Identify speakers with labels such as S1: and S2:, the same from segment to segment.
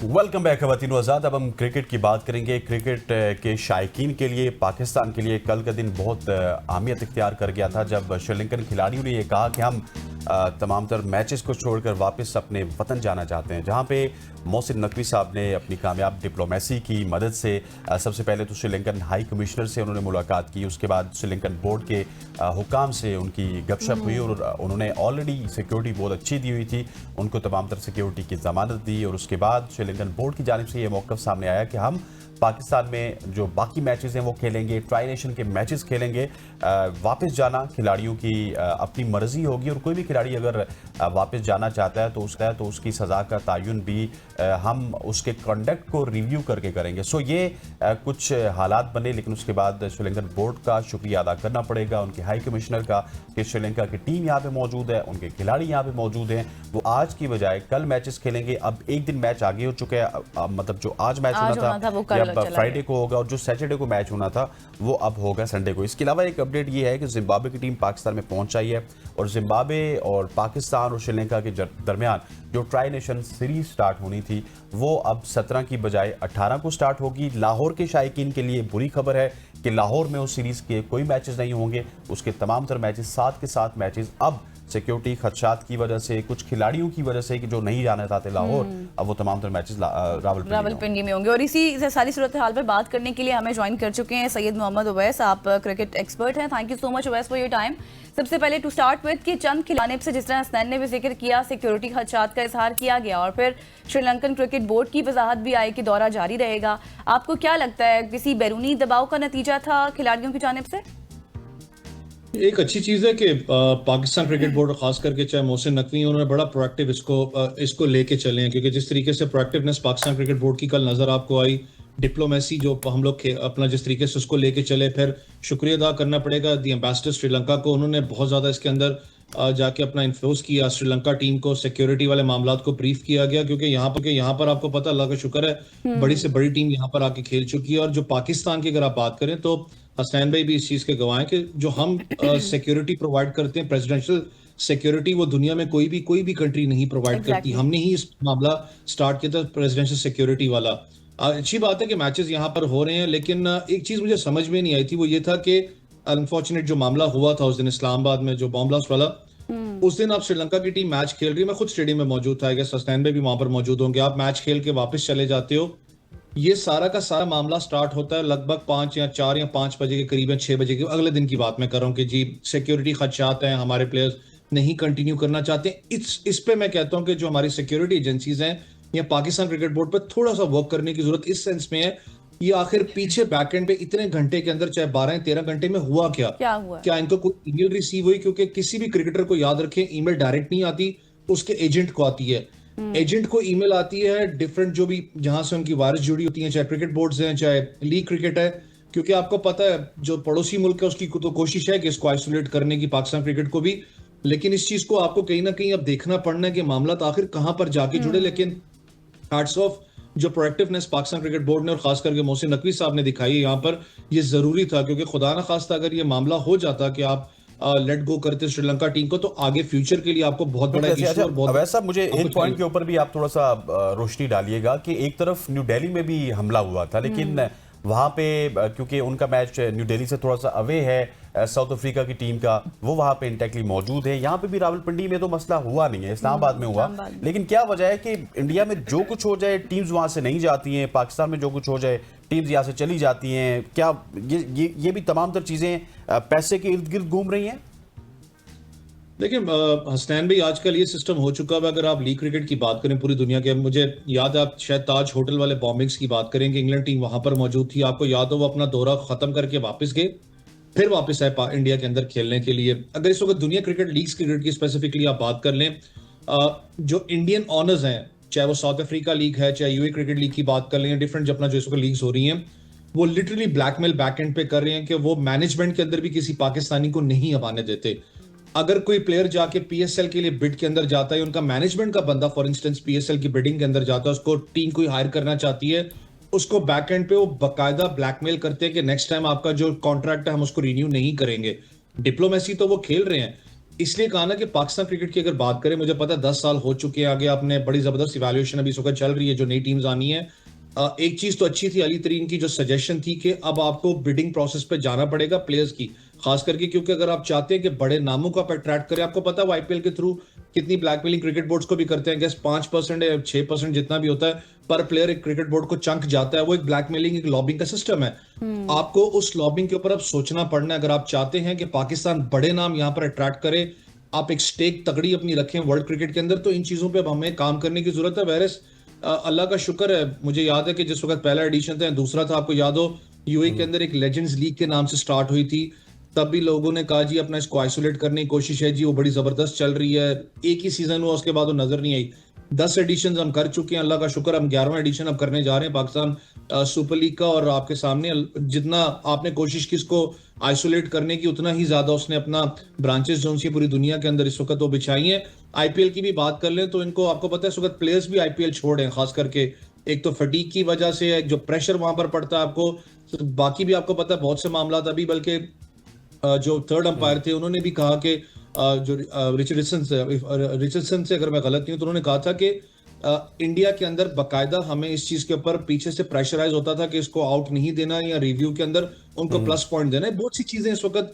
S1: Welcome back खवातीन आज़ाद। अब हम क्रिकेट की बात करेंगे। क्रिकेट के शायकीन के लिए, पाकिस्तान के लिए कल का दिन बहुत अहमियत इख्तियार कर गया था जब श्रीलंकन खिलाड़ियों ने ये कहा कि हम तमाम तर मैचेस को छोड़कर वापस अपने वतन जाना चाहते हैं, जहां पे मोहसिन नकवी साहब ने अपनी कामयाब डिप्लोमेसी की मदद से सबसे पहले तो श्रीलंकन हाई कमिश्नर से उन्होंने मुलाकात की, उसके बाद श्रीलंकन बोर्ड के हुकाम से उनकी गपशप हुई और उन्होंने ऑलरेडी सिक्योरिटी बहुत अच्छी दी हुई थी, उनको तमाम तर सिक्योरिटी की ज़मानत दी और उसके बाद श्रीलंकन बोर्ड की जानिब से ये मौक़िफ़ सामने आया कि हम पाकिस्तान में जो बाकी मैचेस हैं वो खेलेंगे, ट्राई नेशन के मैचेस खेलेंगे। वापस जाना खिलाड़ियों की अपनी मर्ज़ी होगी और कोई भी खिलाड़ी अगर वापस जाना चाहता है तो उसकी सज़ा का तयन भी हम उसके कंडक्ट को रिव्यू करके करेंगे। सो ये कुछ हालात बने, लेकिन उसके बाद श्रीलंकन बोर्ड का शुक्रिया अदा करना पड़ेगा, उनके हाई कमिश्नर का, कि श्रीलंका की टीम यहाँ पे मौजूद है, उनके खिलाड़ी यहाँ पे मौजूद हैं, वो आज की बजाय कल मैचेस खेलेंगे। अब एक दिन मैच आगे हो चुके हैं, मतलब जो आज मैच होना था फ्राइडे को होगा और जो सैटरडे को मैच होना था वो अब होगा संडे को। इसके अलावा एक अपडेट ये है कि जिम्बाब्वे की टीम पाकिस्तान में पहुंच आई है और जिम्बाब्वे और पाकिस्तान और श्रीलंका के दरमियान जो ट्राई नेशन सीरीज स्टार्ट होनी थी वो अब 17 की बजाय 18 को स्टार्ट होगी। लाहौर के शायकीन के लिए बुरी खबर है कि लाहौर में उस सीरीज के कोई मैचेस नहीं होंगे, उसके तमाम तर मैचेस 7 के 7 मैचेस अब सिक्योरिटी खदशात की वजह से, कुछ खिलाड़ियों की वजह से कि जो नहीं जाना चाहते लाहौर, अब वो तमाम तर मैचेस रावलपिंडी में
S2: होंगे। और इसी सारी सूरत हाल पर बात करने के लिए हमें ज्वाइन कर चुके हैं सैयद मोहम्मद उवैस। आप क्रिकेट एक्सपर्ट हैं। Thank you so much Uvais for your time. सबसे पहले टू स्टार्ट विद कि चंद खिलाने से जिस तरह हसनैन ने भी जिक्र किया, सिक्योरिटी खदशात का इजहार किया गया और फिर श्रीलंकन क्रिकेट बोर्ड की वजाहत भी आई कि दौरा जारी रहेगा। आपको क्या लगता है, किसी बैरूनी दबाव का नतीजा था खिलाड़ियों की जानिब से?
S3: एक अच्छी चीज है कि पाकिस्तान क्रिकेट बोर्ड खास करके चाहे मोहसिन नकवी उन्होंने बड़ा प्रोएक्टिव इसको लेके चले हैं, क्योंकि जिस तरीके से प्रोएक्टिवनेस पाकिस्तान क्रिकेट बोर्ड की कल नजर आपको आई, डिप्लोमेसी जो हम लोग अपना जिस तरीके से उसको लेके चले, फिर शुक्रिया अदा करना पड़ेगा दी एम्बेसडर श्रीलंका को। उन्होंने बहुत ज्यादा इसके अंदर जाके अपना इन्फ्लुएंस किया, श्रीलंका टीम को सिक्योरिटी वाले मामलात को ब्रीफ किया गया, क्योंकि यहाँ पर आपको पता, अल्लाह का शुक्र है बड़ी से बड़ी टीम यहाँ पर आके खेल चुकी है। और जो पाकिस्तान की अगर आप बात करें तो हसनैन भाई भी इस चीज के गवाह हैं कि जो हम सिक्योरिटी प्रोवाइड करते हैं, प्रेसिडेंशियल सिक्योरिटी, वो दुनिया में कोई भी कंट्री नहीं प्रोवाइड करती। हमने ही इस मामला स्टार्ट किया था प्रेसिडेंशियल सिक्योरिटी वाला। अच्छी बात है कि मैचेस यहाँ पर हो रहे हैं, लेकिन एक चीज मुझे समझ में नहीं आई थी, वो ये था कि अनफॉर्चुनेट जो मामला हुआ था उस दिन इस्लामाबाद में, जो बॉम्ब ब्लास्ट वाला, उस दिन आप श्रीलंका की टीम मैच खेल रही है, मैं खुद स्टेडियम में मौजूद था, हसनैन भाई भी वहां पर मौजूद होंगे, आप मैच खेल के वापस चले जाते हो, ये सारा का सारा मामला स्टार्ट होता है लगभग 5 या 4 या 5 बजे के करीब, 6 बजे के अगले दिन की बात मैं कर रहा हूँ कि जी सिक्योरिटी खदशात हैं, हमारे प्लेयर्स नहीं कंटिन्यू करना चाहते। इस पे मैं कहता हूँ कि जो हमारी सिक्योरिटी एजेंसीज हैं या पाकिस्तान क्रिकेट बोर्ड पर थोड़ा सा वर्क करने की जरूरत इस सेंस में है, ये आखिर पीछे बैकएंड पे इतने घंटे के अंदर, चाहे 12 या 13 घंटे में हुआ क्या इनको कोई ईमेल रिसीव हुई? क्योंकि किसी भी क्रिकेटर को याद रखें, ईमेल डायरेक्ट नहीं आती, उसके एजेंट को आती है, एजेंट को ईमेल आती है डिफरेंट जो भी जहां से उनकी वायरस जुड़ी होती है, चाहे क्रिकेट बोर्ड्स हैं चाहे लीग क्रिकेट है, क्योंकि आपको पता है जो पड़ोसी मुल्क है उसकी तो कोशिश है कि इसको आइसोलेट करने की, पाकिस्तान क्रिकेट को भी, लेकिन इस चीज को आपको कहीं ना कहीं अब देखना पड़ना है कि मामला तो आखिर कहां पर जाके जुड़े। लेकिन हैट्स ऑफ जो प्रोएक्टिवनेस पाकिस्तान क्रिकेट बोर्ड ने और खास करके मोहसिन नकवी साहब ने दिखाई है यहाँ पर, ये जरूरी था, क्योंकि खुदा ना खास्ता अगर ये मामला हो जाता कि आप लेट गो करते श्रीलंका टीम को, तो आगे फ्यूचर के लिए आपको बहुत बड़ा इशू और बहुत
S1: वैसा, मुझे एक पॉइंट के ऊपर भी आप थोड़ा सा रोशनी डालिएगा कि एक तरफ न्यू दिल्ली में भी हमला हुआ था, लेकिन वहां पे क्योंकि उनका मैच न्यू दिल्ली से थोड़ा सा अवे है साउथ अफ्रीका की टीम का, वो वहां पे इंटैक्टली मौजूद है। यहाँ पे भी रावलपिंडी में तो मसला हुआ नहीं है, इस्लामाबाद में हुआ, लेकिन क्या वजह है कि इंडिया में जो कुछ हो जाए टीम्स वहां से नहीं जाती हैं, पाकिस्तान में जो कुछ हो जाए टीम्स यहाँ से चली जाती हैं? क्या ये भी तमाम तर चीजें पैसे के इर्द गिर्द घूम रही हैं?
S3: देखिए हसनैन भाई, आजकल ये सिस्टम हो चुका है, अगर आप लीग क्रिकेट की बात करें पूरी दुनिया के, मुझे याद है आप शायद ताज होटल वाले बॉम्बिंग्स की बात करेंगे, इंग्लैंड टीम वहां पर मौजूद थी, आपको याद हो वो अपना दौरा खत्म करके वापस गए, फिर वापस आए इंडिया के अंदर खेलने के लिए। अगर इस वक्त दुनिया क्रिकेट लीग्स क्रिकेट की स्पेसिफिकली आप बात कर लें, जो इंडियन ऑनर्स हैं, चाहे वो साउथ अफ्रीका लीग है, चाहे यूए क्रिकेट लीग की बात कर लें, डिफरेंट अपना जो इस वक्त लीग्स हो रही हैं, वो लिटरली ब्लैकमेल बैकएंड पे कर रहे हैं कि वो मैनेजमेंट के अंदर भी किसी पाकिस्तानी को नहीं अब आने देते। अगर कोई प्लेयर जाके पीएसएल के लिए बिड के अंदर जाता है, उनका मैनेजमेंट का बंदा फॉर इंस्टेंस पीएसएल की बिडिंग के अंदर जाता है, उसको टीम कोई हायर करना चाहती है, उसको बैकएंड पे वो बकायदा ब्लैकमेल करते हैं कि नेक्स्ट टाइम आपका जो कॉन्ट्रैक्ट है हम उसको रिन्यू नहीं करेंगे। डिप्लोमेसी तो वो खेल रहे हैं, इसलिए कहा ना कि पाकिस्तान क्रिकेट की अगर बात करें, मुझे पता है 10 साल हो चुके हैं आगे, आपने बड़ी जबरदस्त इवैल्यूएशन अभी इस वक्त चल रही है जो नई टीम्स आनी है। एक चीज तो अच्छी थी अली तरीन की जो सजेशन थी कि अब आपको बिडिंग प्रोसेस पे जाना पड़ेगा प्लेयर्स की, खास करके क्योंकि अगर आप चाहते हैं कि बड़े नामों को आप अट्रैक्ट करें, आपको पता है आईपीएल के थ्रू कितनी ब्लैकमेलिंग क्रिकेट बोर्ड्स को भी करते हैं, गेस 5% या 6% जितना भी होता है पर प्लेयर एक क्रिकेट बोर्ड को चंक जाता है, वो एक ब्लैकमेलिंग, एक लॉबिंग का सिस्टम है। आपको उस लॉबिंग के ऊपर अब सोचना पड़ना है। अगर आप चाहते हैं कि पाकिस्तान बड़े नाम यहाँ पर अट्रैक्ट करे, आप एक स्टेक तगड़ी अपनी रखें वर्ल्ड क्रिकेट के अंदर, तो इन चीजों पे अब हमें काम करने की जरूरत है। वैरस अल्लाह का शुक्र है, मुझे याद है कि जिस वक्त पहला एडिशन था, दूसरा था, आपको याद हो यूए के अंदर एक लेजेंड्स लीग के नाम से स्टार्ट हुई थी, तब भी लोगों ने कहा जी अपना इसको आइसोलेट करने की कोशिश है जी, वो बड़ी जबरदस्त चल रही है। एक ही सीजन हुआ, उसके बाद वो नजर नहीं आई। 10 एडिशन हम कर चुके हैं, अल्लाह का शुक्र, हम 11वां एडिशन अब करने जा रहे हैं पाकिस्तान सुपर लीग का। और आपके सामने जितना आपने कोशिश की इसको आइसोलेट करने की, उतना ही ज्यादा उसने अपना ब्रांचेस जो सी पूरी दुनिया के अंदर इस वक्त वो बिछाई हैं। आईपीएल की भी बात कर लें तो इनको आपको पता है इस वक्त प्लेयर्स भी आईपीएल छोड़ हैं, खास करके एक तो फटीक की वजह से, एक जो प्रेशर वहां पर पड़ता है आपको, तो बाकी भी आपको पता है बहुत से मामला अभी, बल्कि जो थर्ड अंपायर थे उन्होंने भी कहा कि जो रिचर्डसन से अगर मैं गलत नहीं हूं तो उन्होंने कहा था कि इंडिया के अंदर बकायदा हमें इस चीज के ऊपर पीछे से प्रेशराइज होता था कि इसको आउट नहीं देना, या रिव्यू के अंदर उनको प्लस पॉइंट देना है। बहुत सी चीजें इस वक्त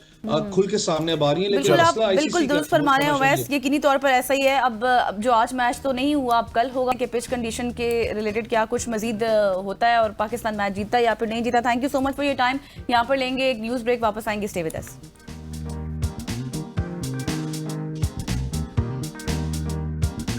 S3: खुल के सामने अब आ रही हैं, लेकिन
S2: बिल्कुल आप
S3: मसला ICC
S2: बिल्कुल
S3: का
S2: दुरुस्त फरमा रहे हैं
S3: समझ
S2: अवैस, यकीनी तौर पर ऐसा ही है। अब जो आज मैच तो नहीं हुआ, अब कल होगा कि पिच कंडीशन के रिलेटेड क्या कुछ मजीद होता है और पाकिस्तान मैच जीतता है या फिर नहीं जीता। Thank you so much for your time. यहाँ पर लेंगे एक न्यूज ब्रेक, वापस आएंगे, स्टे विद अस।